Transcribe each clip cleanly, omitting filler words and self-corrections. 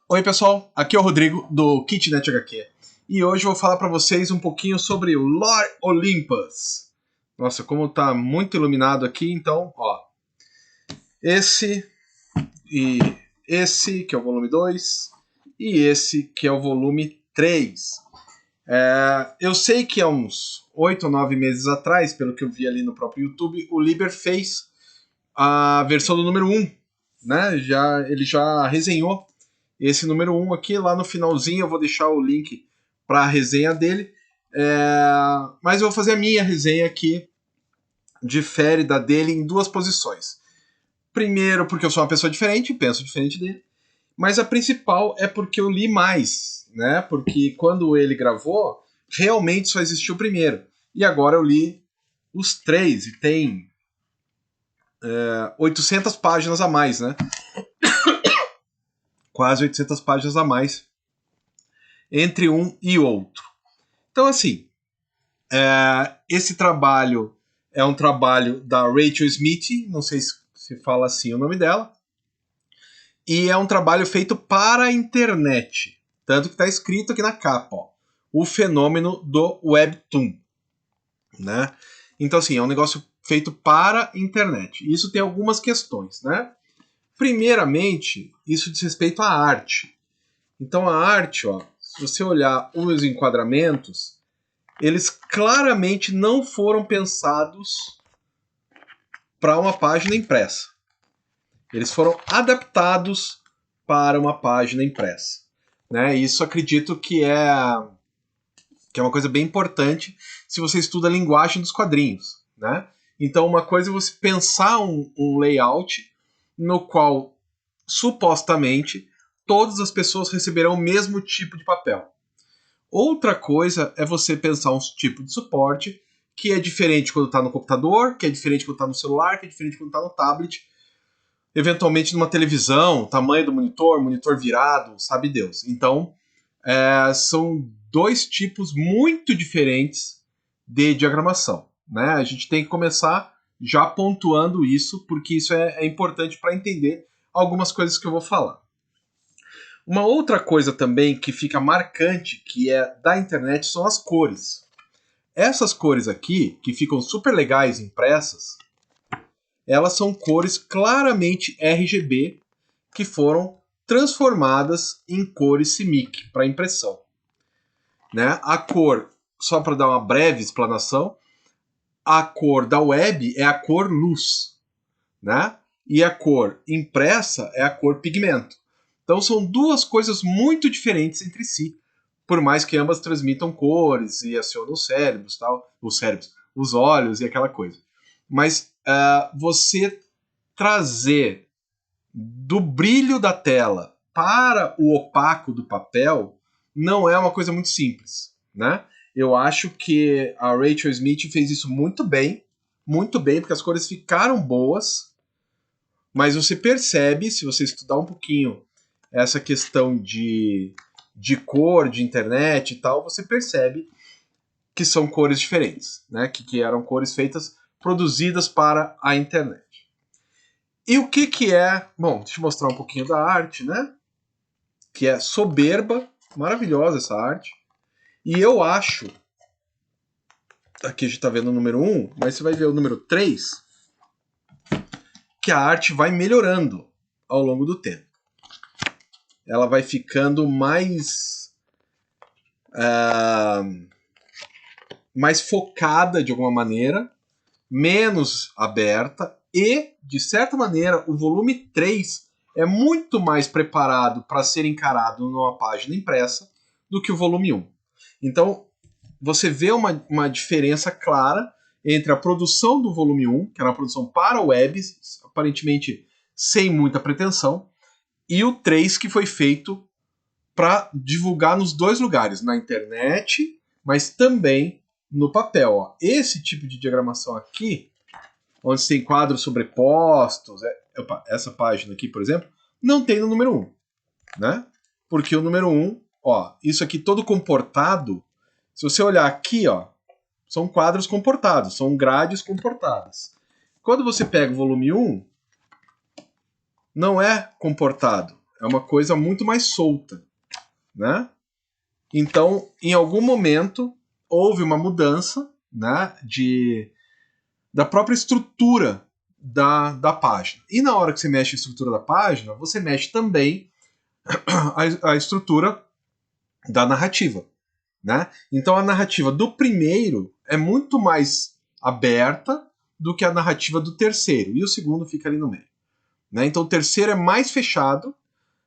Oi pessoal, aqui é o Rodrigo do Kitnet HQ e hoje eu vou falar para vocês um pouquinho sobre o Lore Olympus. Nossa, como tá muito iluminado aqui, então, ó, esse e esse que é o volume 2 e esse que é o volume 3. Eu sei que há uns 8 ou 9 meses atrás, pelo que eu vi ali no próprio YouTube, o Liber fez a versão do número 1, né? Ele já resenhou esse número 1 aqui. Lá no finalzinho eu vou deixar o link para a resenha dele. Mas eu vou fazer a minha resenha aqui, difere da dele em duas posições. Primeiro, porque eu sou uma pessoa diferente, penso diferente dele. Mas a principal é porque eu li mais, né? Porque quando ele gravou, realmente só existiu o primeiro. E agora eu li os três e tem 800 páginas a mais, né? Quase 800 páginas a mais entre um e outro. Então, assim, esse trabalho é um trabalho da Rachel Smith, não sei se fala assim o nome dela, e é um trabalho feito para a internet. Tanto que está escrito aqui na capa, ó, o fenômeno do Webtoon, né? Então, assim, é um negócio feito para a internet. Isso tem algumas questões, né? Primeiramente, isso diz respeito à arte. Então, a arte, ó, se você olhar os enquadramentos, eles claramente não foram pensados para uma página impressa. Eles foram adaptados para uma página impressa. Né? Isso acredito que é uma coisa bem importante se você estuda a linguagem dos quadrinhos. Né? Então, uma coisa é você pensar um layout no qual, supostamente, todas as pessoas receberão o mesmo tipo de papel. Outra coisa é você pensar um tipo de suporte que é diferente quando está no computador, que é diferente quando está no celular, que é diferente quando está no tablet, eventualmente numa televisão, tamanho do monitor, monitor virado, sabe Deus. Então, são dois tipos muito diferentes de diagramação. Né? A gente tem que começar já pontuando isso, porque isso é importante para entender algumas coisas que eu vou falar. Uma outra coisa também que fica marcante, que é da internet, são as cores. Essas cores aqui, que ficam super legais impressas, elas são cores claramente RGB, que foram transformadas em cores CMYK para impressão. Né? A cor, só para dar uma breve explanação, a cor da web é a cor luz, né? E a cor impressa é a cor pigmento. Então são duas coisas muito diferentes entre si, por mais que ambas transmitam cores e acionam os cérebros, os olhos e aquela coisa. Mas você trazer do brilho da tela para o opaco do papel não é uma coisa muito simples, né? Eu acho que a Rachel Smith fez isso muito bem, porque as cores ficaram boas, mas você percebe, se você estudar um pouquinho essa questão de cor, de internet e tal, você percebe que são cores diferentes, né? Que eram cores feitas, produzidas para a internet. E o que é... Bom, deixa eu mostrar um pouquinho da arte, né? Que é soberba, maravilhosa essa arte. E eu acho... Aqui a gente tá vendo o número 1, mas você vai ver o número 3, que a arte vai melhorando ao longo do tempo. Ela vai ficando mais focada de alguma maneira, menos aberta e, de certa maneira, o volume 3 é muito mais preparado para ser encarado numa página impressa do que o volume 1. Então, você vê uma diferença clara entre a produção do volume 1, que era uma produção para web, aparentemente sem muita pretensão, e o 3, que foi feito para divulgar nos dois lugares, na internet, mas também no papel. Ó. Esse tipo de diagramação aqui, onde você tem quadros sobrepostos, essa página aqui, por exemplo, não tem no número 1. Né? Porque o número 1, ó, isso aqui todo comportado, se você olhar aqui, ó, são quadros comportados, são grades comportadas. Quando você pega o volume 1, não é comportado. É uma coisa muito mais solta, né? Então, em algum momento, houve uma mudança, né, da própria estrutura da página. E na hora que você mexe a estrutura da página, você mexe também a estrutura da narrativa, né? Então a narrativa do primeiro é muito mais aberta do que a narrativa do terceiro, e o segundo fica ali no meio, né? Então o terceiro é mais fechado,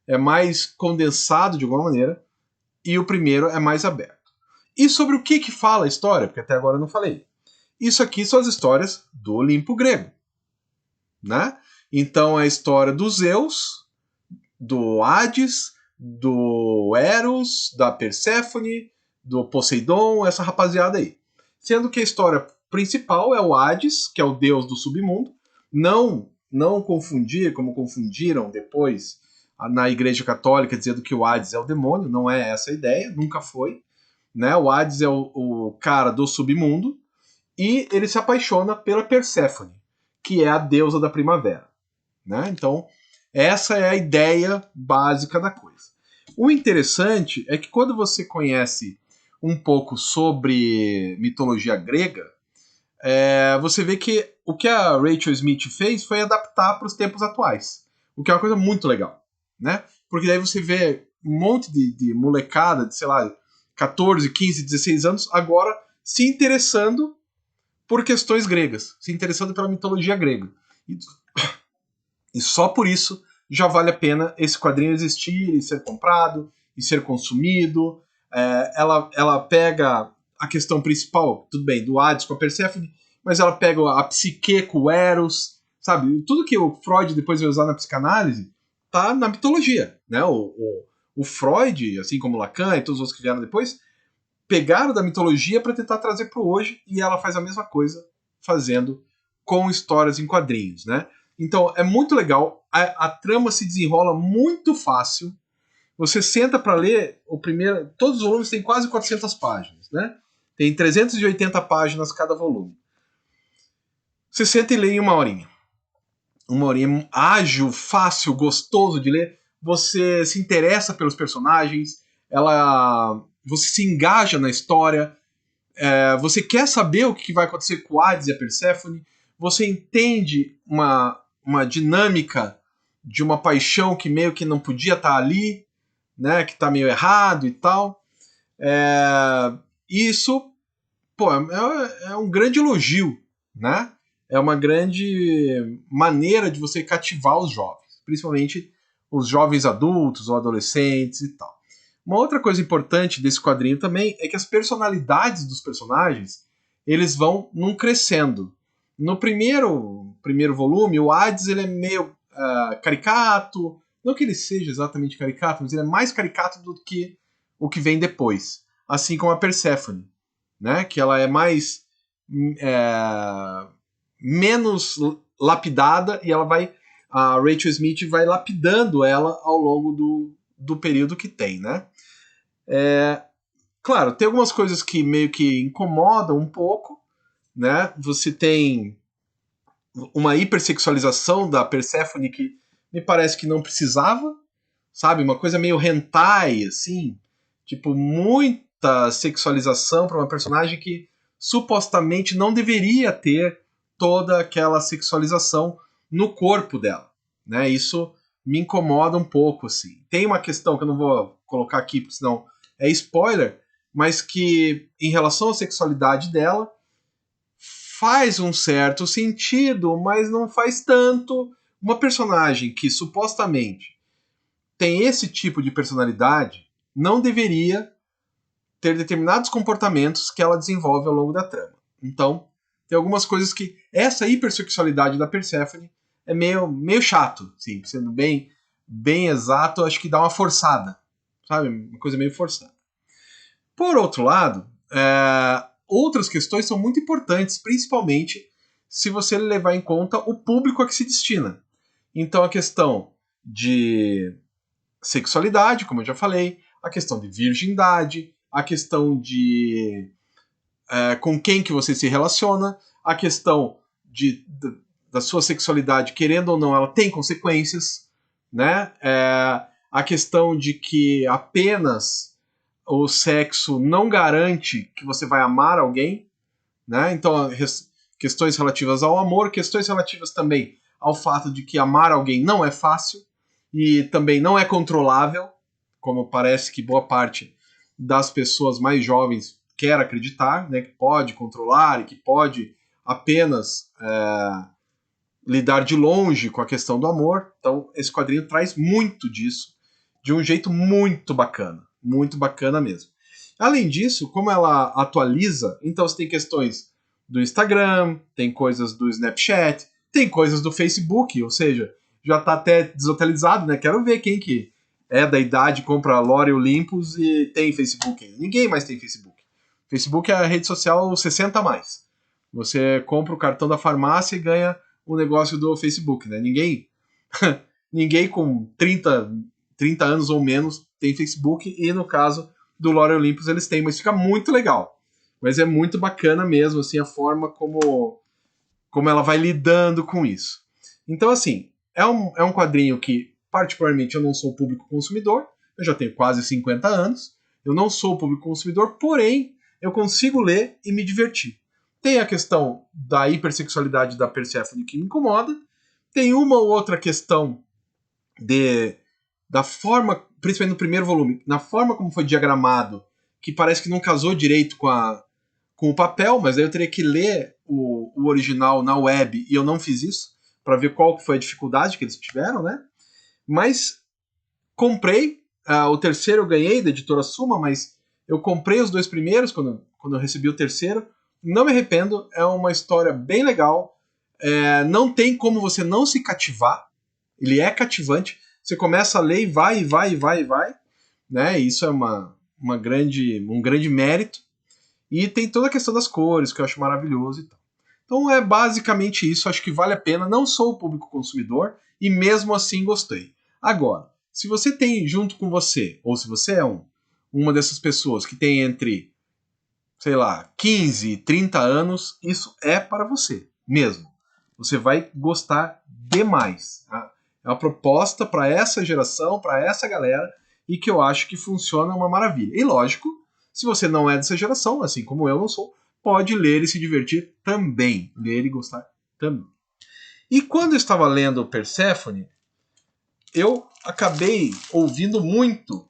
é mais condensado de alguma maneira, e o primeiro é mais aberto. E sobre o que fala a história? Porque até agora eu não falei. Isso aqui são as histórias do Olimpo grego, né? Então é a história dos Zeus, do Hades, do Eros, da Perséfone, do Poseidon, essa rapaziada aí. Sendo que a história principal é o Hades, que é o deus do submundo. Não confundir, como confundiram depois na Igreja Católica, dizendo que o Hades é o demônio. Não é essa a ideia, nunca foi. Né? O Hades é o cara do submundo, e ele se apaixona pela Perséfone, que é a deusa da primavera. Né? Então, essa é a ideia básica da coisa. O interessante é que quando você conhece um pouco sobre mitologia grega, você vê que o que a Rachel Smith fez foi adaptar para os tempos atuais, o que é uma coisa muito legal, né? Porque daí você vê um monte de molecada de, sei lá, 14, 15, 16 anos agora se interessando por questões gregas, se interessando pela mitologia grega. E só por isso já vale a pena esse quadrinho existir e ser comprado e ser consumido. Ela pega a questão principal, tudo bem, do Hades com a Perséfone, mas ela pega a psique com o Eros, sabe? Tudo que o Freud depois vai usar na psicanálise tá na mitologia, né? O Freud, assim como Lacan e todos os outros que vieram depois, pegaram da mitologia para tentar trazer para o hoje, e ela faz a mesma coisa fazendo com histórias em quadrinhos, né? Então é muito legal, a trama se desenrola muito fácil. Você senta para ler o primeiro, todos os volumes têm quase 400 páginas, né? Tem 380 páginas cada volume. Você senta e lê em uma horinha. Uma horinha ágil, fácil, gostoso de ler. Você se interessa pelos personagens, você se engaja na história, você quer saber o que vai acontecer com o Hades e a Perséfone, você entende uma dinâmica de uma paixão que meio que não podia estar ali, né, que está meio errado e tal. Isso, pô, é um grande elogio, né? É uma grande maneira de você cativar os jovens, principalmente os jovens adultos ou adolescentes e tal. Uma outra coisa importante desse quadrinho também é que as personalidades dos personagens, eles vão num crescendo. No primeiro volume, o Hades ele é meio caricato, não que ele seja exatamente caricato, mas ele é mais caricato do que o que vem depois. Assim como a Perséfone, né? Que ela é mais menos lapidada, e a Rachel Smith vai lapidando ela ao longo do período que tem, né? Claro, tem algumas coisas que meio que incomodam um pouco, né? Você tem uma hipersexualização da Perséfone que me parece que não precisava, sabe? Uma coisa meio hentai, assim, tipo, muita sexualização para uma personagem que supostamente não deveria ter toda aquela sexualização no corpo dela, né? Isso me incomoda um pouco, assim. Tem uma questão que eu não vou colocar aqui, porque senão é spoiler, mas que em relação à sexualidade dela faz um certo sentido, mas não faz tanto. Uma personagem que supostamente tem esse tipo de personalidade não deveria ter determinados comportamentos que ela desenvolve ao longo da trama. Então, tem algumas coisas que essa hipersexualidade da Perséfone é meio chato, sim, sendo bem exato, acho que dá uma forçada, sabe? Uma coisa meio forçada. Por outro lado, outras questões são muito importantes, principalmente se você levar em conta o público a que se destina. Então, a questão de sexualidade, como eu já falei, a questão de virgindade, a questão de com quem que você se relaciona, a questão da sua sexualidade, querendo ou não, ela tem consequências, né? a questão de que apenas o sexo não garante que você vai amar alguém, né? Então, questões relativas ao amor, questões relativas também ao fato de que amar alguém não é fácil e também não é controlável, como parece que boa parte das pessoas mais jovens quer acreditar, né? Que pode controlar e que pode apenas lidar de longe com a questão do amor. Então, esse quadrinho traz muito disso, de um jeito muito bacana mesmo. Além disso, como ela atualiza, então você tem questões do Instagram, tem coisas do Snapchat, tem coisas do Facebook, ou seja, já está até desatualizado, né? Quero ver quem que é da idade, compra L'Oreal Olympus e tem Facebook ainda. Ninguém mais tem Facebook. Facebook é a rede social 60 a mais. Você compra o cartão da farmácia e ganha o negócio do Facebook, né? Ninguém com 30 anos ou menos tem Facebook, e no caso do L'Oreal Olympus eles têm, mas fica muito legal. Mas é muito bacana mesmo, assim, a forma como ela vai lidando com isso. Então, assim, é um quadrinho que, particularmente, eu não sou público consumidor, eu já tenho quase 50 anos, eu não sou público consumidor, porém, eu consigo ler e me divertir. Tem a questão da hipersexualidade da Persephone que me incomoda, tem uma ou outra questão da forma, principalmente no primeiro volume, na forma como foi diagramado, que parece que não casou direito com o papel, mas aí eu teria que ler o original na web e eu não fiz isso, para ver qual foi a dificuldade que eles tiveram, né? Mas comprei, o terceiro eu ganhei da editora Suma, mas eu comprei os 2 primeiros quando eu recebi o terceiro. Não me arrependo, é uma história bem legal. Não tem como você não se cativar, ele é cativante. Você começa a ler e vai, né? Isso é um grande mérito. E tem toda a questão das cores, que eu acho maravilhoso e tal. Então é basicamente isso, acho que vale a pena. Não sou o público consumidor e mesmo assim gostei. Agora, se você tem junto com você, ou se você é uma dessas pessoas que tem entre, sei lá, 15 e 30 anos, isso é para você mesmo. Você vai gostar demais. Tá? É uma proposta para essa geração, para essa galera, e que eu acho que funciona uma maravilha. E lógico, se você não é dessa geração, assim como eu não sou, pode ler e se divertir também. Ler e gostar também. E quando eu estava lendo Persephone, eu acabei ouvindo muito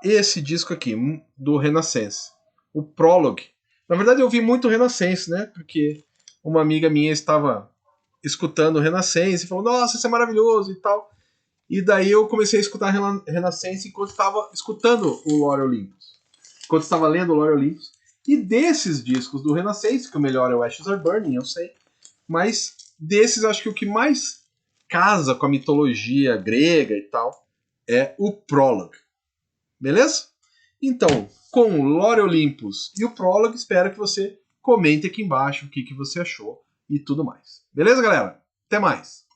esse disco aqui, do Renaissance, o Prologue. Na verdade, eu ouvi muito Renaissance, né? Porque uma amiga minha estava escutando o Renaissance e falou: Nossa, isso é maravilhoso e tal. E daí eu comecei a escutar Renaissance enquanto estava escutando o L'Oreal Olympus. Enquanto estava lendo o L'Oreal Olympus. E desses discos do Renaissance, que o melhor é o Ashes Are Burning, eu sei, mas desses acho que o que mais casa com a mitologia grega e tal é o Prologue. Beleza? Então, com o L'Oreal Olympus e o Prologue, espero que você comente aqui embaixo o que você achou e tudo mais. Beleza, galera? Até mais!